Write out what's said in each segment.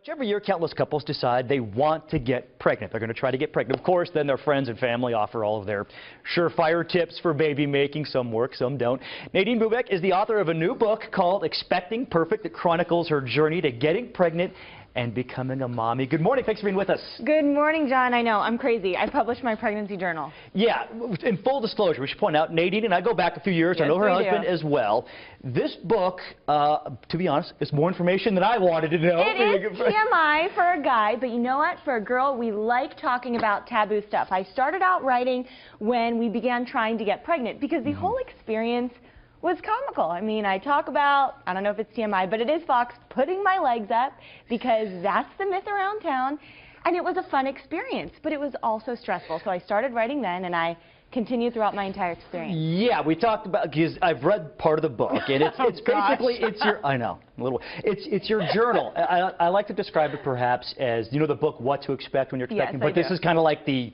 Every year, countless couples decide they want to get pregnant. They're going to try to get pregnant. Of course, then their friends and family offer all of their surefire tips for baby making. Some work, some don't. Nadine Bubeck is the author of a new book called Expecting Perfect that chronicles her journey to getting pregnant and becoming a mommy. Good morning. Thanks for being with us. Good morning, John. I know, I'm crazy. I published my pregnancy journal. Yeah, in full disclosure, we should point out, Nadine and I go back a few years. Yes, I know her husband as well. This book, to be honest, is more information than I wanted to know. It is TMI for a guy, but you know what? For a girl, we like talking about taboo stuff. I started out writing when we began trying to get pregnant because the whole experience was comical. I mean, I talk about, I don't know if it's TMI, but it is Fox, putting my legs up because that's the myth around town. And it was a fun experience, but it was also stressful. So I started writing then, and I continued throughout my entire experience. Yeah, we talked about, because I've read part of the book, and it's basically, it's your, I know, a little, it's your journal. I like to describe it perhaps as, you know, the book What to Expect When You're Expecting, but this is kind of like the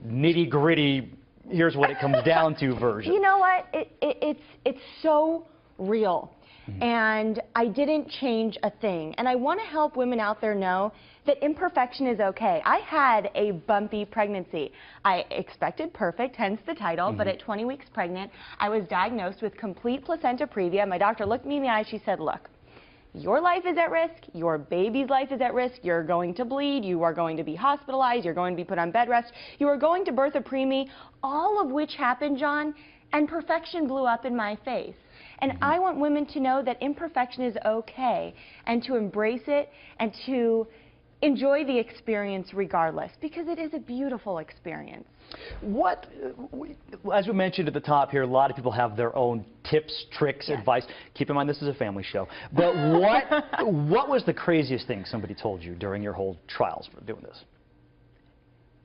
nitty-gritty, here's what it comes down to version. You know what? It's so real. And I didn't change a thing. And I want to help women out there know that imperfection is okay. I had a bumpy pregnancy. I expected perfect, hence the title, but at 20 weeks pregnant, I was diagnosed with complete placenta previa. My doctor looked me in the eye, she said, look, your life is at risk, your baby's life is at risk, you're going to bleed, you are going to be hospitalized, you're going to be put on bed rest, you are going to birth a preemie, all of which happened, John, and perfection blew up in my face. And I want women to know that imperfection is okay and to embrace it and to enjoy the experience regardless, because it is a beautiful experience. What, as we mentioned at the top here, a lot of people have their own tips, tricks, advice. Keep in mind this is a family show. But what was the craziest thing somebody told you during your whole trials for doing this?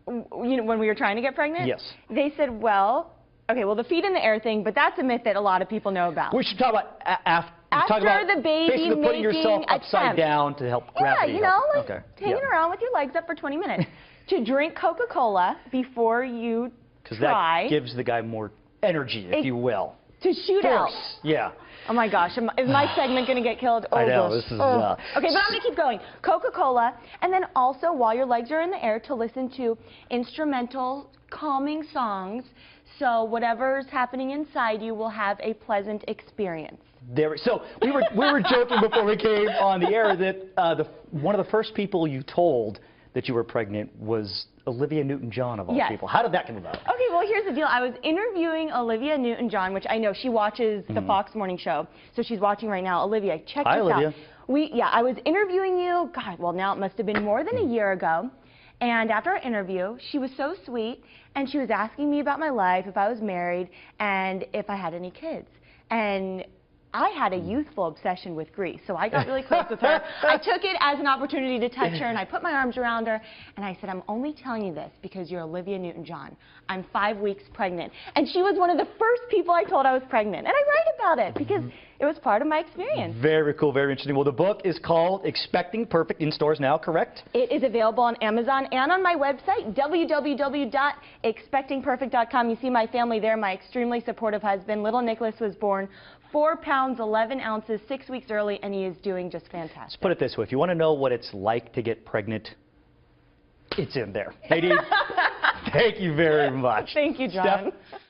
You know, when we were trying to get pregnant? Yes. They said, well, okay, well, the feet in the air thing, but that's a myth that a lot of people know about. We should talk about after the baby making putting yourself upside down to help gravity. Yeah, you know, like hanging around with your legs up for 20 minutes. To drink Coca-Cola before you try. Because that gives the guy more energy, if you will. To shoot out. Yeah. Oh my gosh, is my segment going to get killed? Oh, I know, this is... Okay, but I'm going to keep going. Coca-Cola, and then also while your legs are in the air to listen to instrumental, calming songs, so whatever's happening inside you will have a pleasant experience. So we were joking before we came on the air that one of the first people you told that you were pregnant was Olivia Newton-John, of all people. How did that come about? Okay, well, here's the deal. I was interviewing Olivia Newton-John, which I know she watches the Fox Morning Show, so she's watching right now. Olivia, check this out. Olivia. I was interviewing you, God, well, now it must have been more than a year ago. And after our interview, she was so sweet, and she was asking me about my life, if I was married, and if I had any kids. And I had a youthful obsession with Grease, so I got really close with her. I took it as an opportunity to touch her, and I put my arms around her, and I said, I'm only telling you this because you're Olivia Newton-John. I'm 5 weeks pregnant. And she was one of the first people I told I was pregnant. And I write about it because it was part of my experience. Very cool, very interesting. Well, the book is called Expecting Perfect, in stores now, correct? It is available on Amazon and on my website, www.expectingperfect.com. You see my family there, my extremely supportive husband. Little Nicholas was born 4 pounds, 11 ounces, 6 weeks early, and he is doing just fantastic. Let's put it this way. If you want to know what it's like to get pregnant, it's in there. Nadine, thank you very much. Thank you, John. Steph?